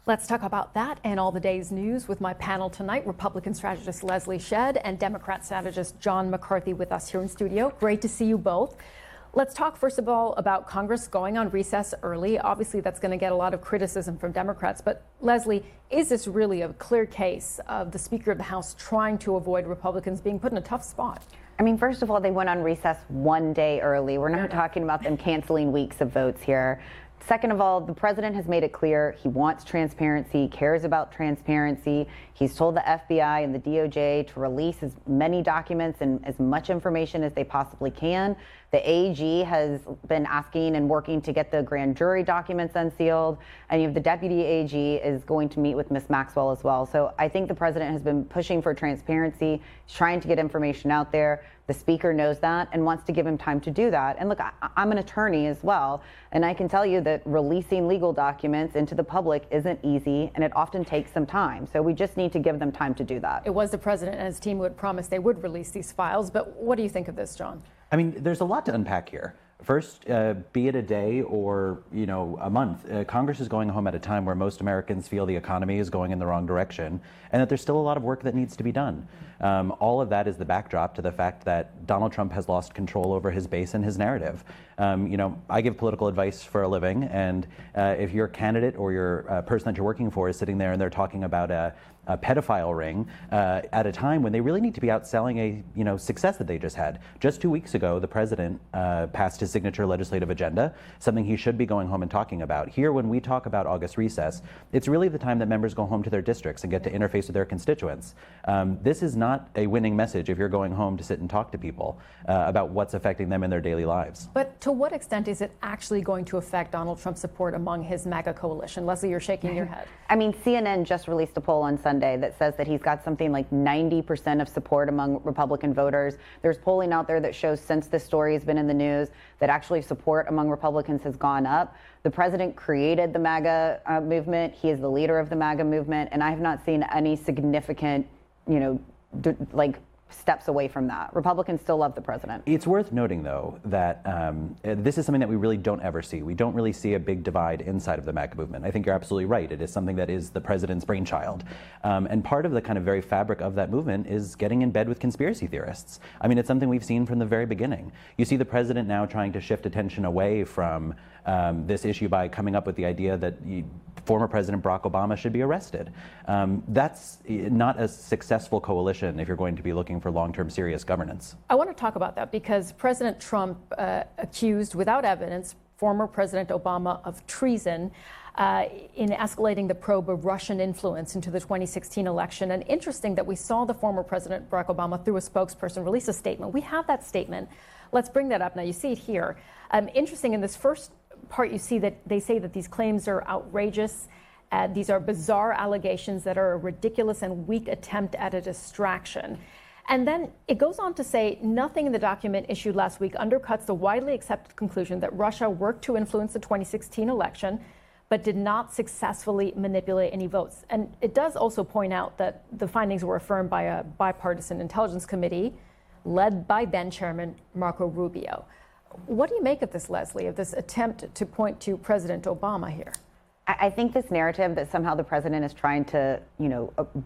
Let's talk about that and all the day's news with my panel tonight, Republican strategist Leslie Shedd and Democrat strategist John McCarthy with us here in studio. Great to see you both. Let's talk first of all about Congress going on recess early. Obviously, that's going to get a lot of criticism from Democrats. But Leslie, is this really a clear case of the Speaker of the House trying to avoid Republicans being put in a tough spot? I mean, first of all, they went on recess one day early. We're not talking about them canceling weeks of votes here. Second of all, the president has made it clear he wants transparency, cares about transparency. He's told the FBI and the DOJ to release as many documents and as much information as they possibly can. The AG has been asking and working to get the grand jury documents unsealed. And you have the deputy AG is going to meet with Ms. Maxwell as well. So I think the president has been pushing for transparency. He's trying to get information out there. The speaker knows that and wants to give him time to do that. And look, I'm an attorney as well, and I can tell you that releasing legal documents into the public isn't easy, and it often takes some time. So we just need to give them time to do that. It was the president and his team who had promised they would release these files. But what do you think of this, John? I mean, there's a lot to unpack here. First, be it a day or, a month, Congress is going home at a time where most Americans feel the economy is going in the wrong direction and that there's still a lot of work that needs to be done. All of that is the backdrop to the fact that Donald Trump has lost control over his base and his narrative. I give political advice for a living, and if your candidate or your person that you're working for is sitting there and they're talking about a pedophile ring at a time when they really need to be out selling a success that they just had. Just 2 weeks ago, the president passed his signature legislative agenda, something he should be going home and talking about. Here, when we talk about August recess, it's really the time that members go home to their districts and get to interface with their constituents. This is not a winning message if you're going home to sit and talk to people about what's affecting them in their daily lives. But to what extent is it actually going to affect Donald Trump's support among his MAGA coalition? Leslie, you're shaking your head. I mean, CNN just released a poll on Sunday that says that he's got something like 90% of support among Republican voters. There's polling out there that shows since this story has been in the news that actually support among Republicans has gone up. The president created the MAGA movement. He is the leader of the MAGA movement, and I have not seen any significant, steps away from that. Republicans still love the president. It's worth noting, though, that this is something that we really don't ever see. We don't really see a big divide inside of the MAGA movement. I think you're absolutely right. It is something that is the president's brainchild. And part of the kind of very fabric of that movement is getting in bed with conspiracy theorists. I mean, it's something we've seen from the very beginning. You see the president now trying to shift attention away from this issue by coming up with the idea that former President Barack Obama should be arrested. That's not a successful coalition if you're going to be looking for long-term serious governance. I want to talk about that because President Trump accused, without evidence, former President Obama of treason in escalating the probe of Russian influence into the 2016 election. And interesting that we saw the former President Barack Obama, through a spokesperson, release a statement. We have that statement. Let's bring that up now. You see it here. Interesting, in this first part, you see that they say that these claims are outrageous. These are bizarre allegations that are a ridiculous and weak attempt at a distraction. And then it goes on to say nothing in the document issued last week undercuts the widely accepted conclusion that Russia worked to influence the 2016 election, but did not successfully manipulate any votes. And it does also point out that the findings were affirmed by a bipartisan intelligence committee led by then Chairman Marco Rubio. What do you make of this, Leslie, of this attempt to point to President Obama here? I think this narrative that somehow the president is trying to,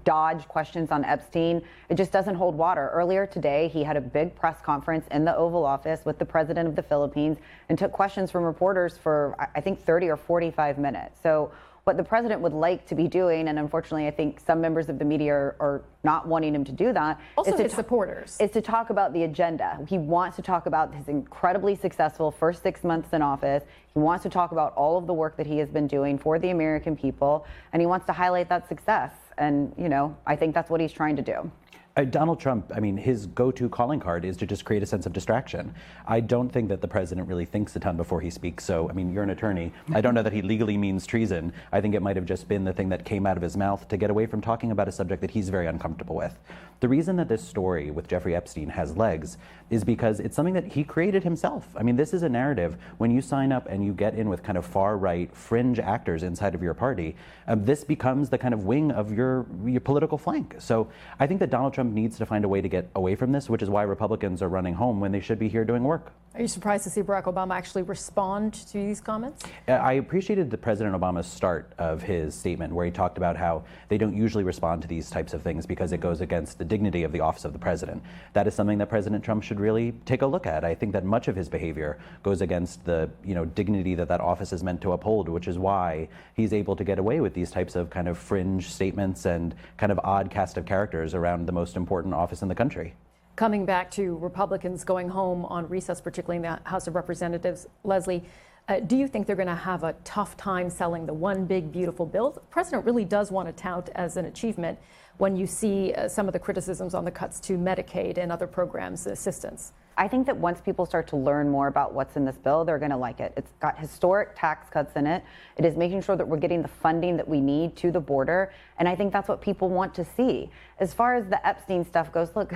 dodge questions on Epstein, it just doesn't hold water. Earlier today, he had a big press conference in the Oval Office with the president of the Philippines and took questions from reporters for, I think, 30 or 45 minutes. So what the president would like to be doing, and unfortunately I think some members of the media are not wanting him to do that. Also his supporters. Is to talk about the agenda. He wants to talk about his incredibly successful first 6 months in office. He wants to talk about all of the work that he has been doing for the American people, and he wants to highlight that success. And, I think that's what he's trying to do. Donald Trump, his go-to calling card is to just create a sense of distraction. I don't think that the president really thinks a ton before he speaks. So, you're an attorney. I don't know that he legally means treason. I think it might have just been the thing that came out of his mouth to get away from talking about a subject that he's very uncomfortable with. The reason that this story with Jeffrey Epstein has legs is because it's something that he created himself. This is a narrative. When you sign up and you get in with kind of far-right fringe actors inside of your party, this becomes the kind of wing of your political flank. So I think that Donald Trump Trump needs to find a way to get away from this, which is why Republicans are running home when they should be here doing work. Are you surprised to see Barack Obama actually respond to these comments? I appreciated the President Obama's start of his statement where he talked about how they don't usually respond to these types of things because it goes against the dignity of the office of the president. That is something that President Trump should really take a look at. I think that much of his behavior goes against the dignity that that office is meant to uphold, which is why he's able to get away with these types of kind of fringe statements and kind of odd cast of characters around the most important office in the country. Coming back to Republicans going home on recess, particularly in the House of Representatives, Leslie, do you think they're going to have a tough time selling the one big, beautiful bill? The president really does want to tout as an achievement when you see some of the criticisms on the cuts to Medicaid and other programs, assistance. I think that once people start to learn more about what's in this bill, they're going to like it. It's got historic tax cuts in it. It is making sure that we're getting the funding that we need to the border. And I think that's what people want to see. As far as the Epstein stuff goes, look,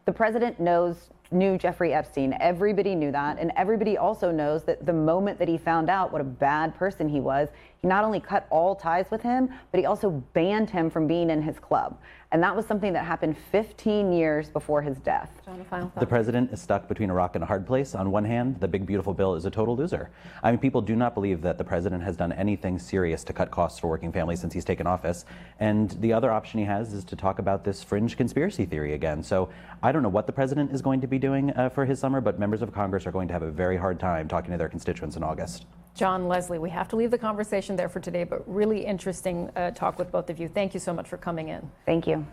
the president knew Jeffrey Epstein. Everybody knew that. And everybody also knows that the moment that he found out what a bad person he was, he not only cut all ties with him, but he also banned him from being in his club. And that was something that happened 15 years before his death. John, a final thought. The president is stuck between a rock and a hard place. On one hand, the big, beautiful bill is a total loser. I mean, people do not believe that the president has done anything serious to cut costs for working families since he's taken office. And the other option he has is to talk about this fringe conspiracy theory again. So I don't know what the president is going to be doing for his summer, but members of Congress are going to have a very hard time talking to their constituents in August. John, Leslie, we have to leave the conversation there for today, but really interesting talk with both of you. Thank you so much for coming in. Thank you.